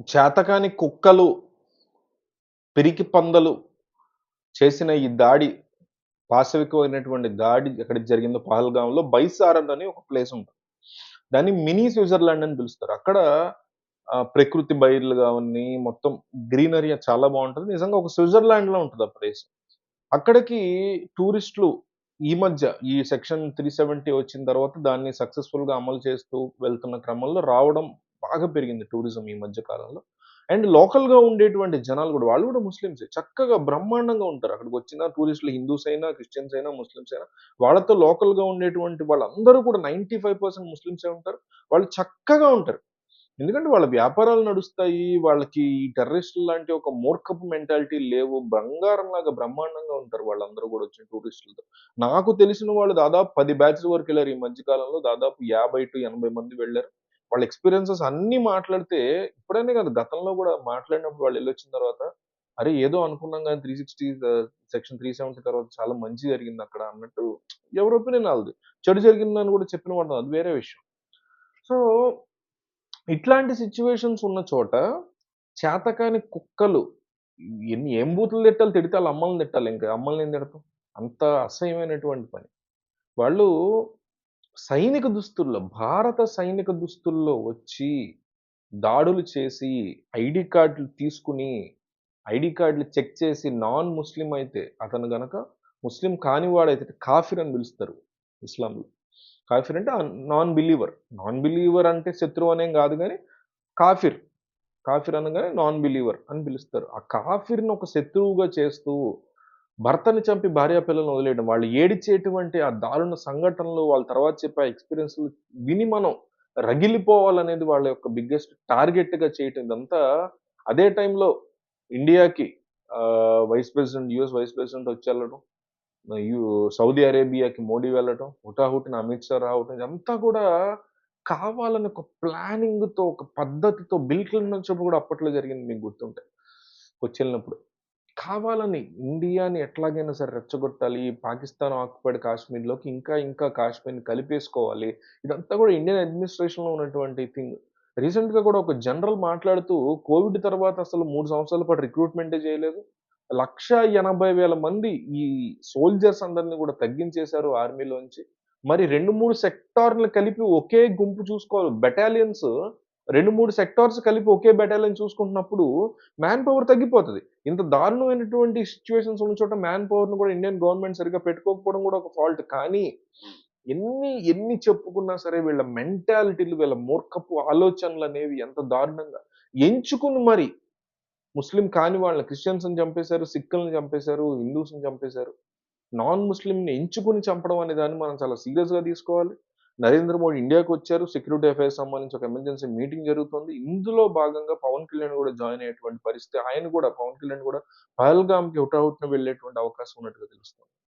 చేతకాని కుక్కలు, పిరికి పందలు చేసిన ఈ దాడి, పాశవికమైనటువంటి దాడి ఎక్కడ జరిగిందో పహల్గామ్‌లో బైసారన్ అని ఒక ప్లేస్ ఉంటది. దాన్ని మినీ స్విట్జర్లాండ్ అని పిలుస్తారు. అక్కడ ప్రకృతి బయర్లు గావన్నీ మొత్తం గ్రీనరీ చాలా బావుంటది. నిజంగా ఒక స్విట్జర్లాండ్‌లో ఉంటది ఆ ప్లేస్. అక్కడికి టూరిస్టులు ఈ మధ్య ఈ సెక్షన్ 370 వచ్చిన తర్వాత దాన్ని సక్సెస్‌ఫుల్‌గా అమలు చేస్తూ వెళ్తున్న క్రమంలో రావడం బాగా పెరిగింది టూరిజం ఈ మధ్య కాలంలో. అండ్ లోకల్‌గా ఉండేటువంటి జనాలు గూడా వాళ్ళు గూడా ముస్లిమ్సే. చక్కగా బ్రహ్మాండంగా ఉంటారు. అక్కడికొచ్చిన టూరిస్టులు హిందూస్ అయినా, క్రిస్టియన్స్ అయినా, ముస్లిమ్స్ అయినా వాళ్ళతో లోకల్‌గా ఉండేటువంటి వాళ్ళందరూ కూడా 95% ముస్లిమ్సే ఉంటారు. వాళ్ళు చక్కగా ఉంటారు. ఎందుకంటే వాళ్ళ వ్యాపారాలు నడుస్తాయి. వాళ్ళకి ఈ టెర్రరిస్టులు లాంటి ఒక మూర్ఖపు మెంటాలిటీ లేవు. బంగారంలాగా బ్రహ్మాండంగా ఉంటారు వాళ్ళందరూ గూడా వచ్చిన టూరిస్టులతో. నాకు తెలిసిన వాళ్ళు దాదాపు 10 బ్యాచ్‌ల వరకెళ్లారు ఈ మధ్య కాలంలో. దాదాపు 50-80 మంది వెళ్లారు. వాళ్ళ ఎక్స్‌పీరియన్సెస్ అన్నీ మాట్లాడితే ఇప్పుడనే కాదు గతంలో గూడా మాట్లాడినప్పుడు వాళ్ళెళ్లొచ్చిన తర్వాత, అరే! ఏదో అనుకున్నాం గాని 360 సెక్షన్ 370 తర్వాత చాలా మంచి జరిగిందక్కడ అన్నట్టు ఎవరి ఒపీనియన్ ఆళ్ళది. చెడు జరిగిందని గూడా చెప్పిన వాళ్ళు అది వేరే విషయం. సో ఇట్లాంటి సిట్యుయేషన్స్ ఉన్న చోట, చేతకాని కుక్కలు ఏం బూతులు తిట్టాలి? తిడితే ఆళ్ళ అమ్మల్ని తిట్టాలింక. అమ్మల్నేం తిడతాం? అంత అసహ్యమైనటువంటి పని. వాళ్ళు సైనిక దుస్తుల్లో, భారత సైనిక దుస్తుల్లో వచ్చి, దాడులు చేసి, ఐడీ కార్డ్‌లు తీసుకొని, ఐడీ కార్డ్‌లు చెక్ చేసి నాన్ ముస్లిం అయితే అతను గనక ముస్లిం కాని వాడైతే కాఫిర్ అని పిలుస్తారు ఇస్లాంలో. కాఫిర్ అంటే నాన్ బిలీవర్. నాన్ బిలీవర్ అంటే శత్రువు అనేం గాదు గానీ కాఫిర్. కాఫిర్ అనగానే నాన్ బిలీవర్ అని పిలుస్తారు. ఆ కాఫిర్‌ని ఒక శత్రువుగా చేస్తూ, భర్తని చంపి భార్య పిల్లల్ని వదిలేయడం. వాళ్ళు ఏడిచేటువంటి ఆ దారుణ సంఘటనలు, వాళ్ళ తర్వాత చెప్పే ఆ ఎక్స్‌పీరియన్స్‌లు విని మనం రగిలిపోవాలనేది వాళ్ళ యొక్క బిగ్గెస్ట్ టార్గెట్‌గా చేయటం. ఇదంతా అదే టైంలో ఇండియాకి యూఎస్ వైస్ ప్రెసిడెంట్ వచ్చెళ్ళడం, యు సౌదీ అరేబియాకి మోడీ వెళ్ళటం, హుటాహుటిన అమిత్ షా రావటం ఇదంతా కూడా కావాలని ఒక ప్లానింగ్‌తో, ఒక పద్ధతితో బిల్ క్లింటన్ కూడా అప్పట్లో జరిగింది మీకు గుర్తుంటే వచ్చెళ్ళినప్పుడు. కావాలని ఇండియాని ఎట్లాగైనా సరే రెచ్చగొట్టాలి. పాకిస్తాన్ ఆక్యుపైడ్ కాశ్మీర్‌లోకి ఇంకా ఇంకా కాశ్మీర్‌ని కలిపేసుకోవాలి. ఇదంతా కూడా ఇండియన్ అడ్మినిస్ట్రేషన్‌లో ఉన్నటువంటి థింగ్. రీసెంట్‌గా కూడా ఒక జనరల్ మాట్లాడుతూ కోవిడ్ తర్వాత అసలు 3 సంవత్సరాల పాటు రిక్రూట్‌మెంటే చేయలేదు. 1,80,000 మంది ఈ సోల్జర్స్ అందరిని కూడా తగ్గించేశారు ఆర్మీలోంచి. మరి 2, 3 సెక్టార్‌లు కలిపి ఒకే గుంపు చూసుకోవాలి. బెటాలియన్స్ 2, 3 సెక్టార్స్ కలిపి ఒకే బెటాలియన్ చూసుకుంటున్నప్పుడు మ్యాన్ పవర్ తగ్గిపోతది. ఇంత దారుణమైనటువంటి సిట్యుయేషన్స్ ఉన్న చోట మ్యాన్ పవర్‌ని కూడా ఇండియన్ గవర్నమెంట్ సరిగ్గా పెట్టుకోకపోవడం కూడా ఒక ఫాల్ట్. కానీ ఎన్ని చెప్పుకున్నా సరే వీళ్ళ మెంటాలిటీలు, వీళ్ళ మూర్ఖపు ఆలోచనలనేవి ఎంత దారుణంగా ఎంచుకుని మరి ముస్లిం కాని వాళ్ళని క్రిస్టియన్స్‌ని చంపేశారు, సిక్కుల్ని చంపేశారు, హిందూస్‌ని చంపేశారు. నాన్ ముస్లింని ఎంచుకొని చంపడం అనే దాన్ని మనం చాలా సీరియస్‌గా తీసుకోవాలి. నరేంద్ర మోడీ ఇండియాకొచ్చారు. సెక్యూరిటీ అఫైర్స్ సంబంధించి ఒక ఎమర్జెన్సీ మీటింగ్ జరుగుతుంది. ఇందులో భాగంగా పవన్ కళ్యాణ్ గూడా జాయిన్ అయ్యేటువంటి పరిస్థితి. ఆయన గూడా పవన్ కళ్యాణ్ గూడా పహల్గామ్‌కి హుటాహుటిన వెళ్ళేటువంటి అవకాశం ఉన్నట్టుగా తెలుస్తుంది.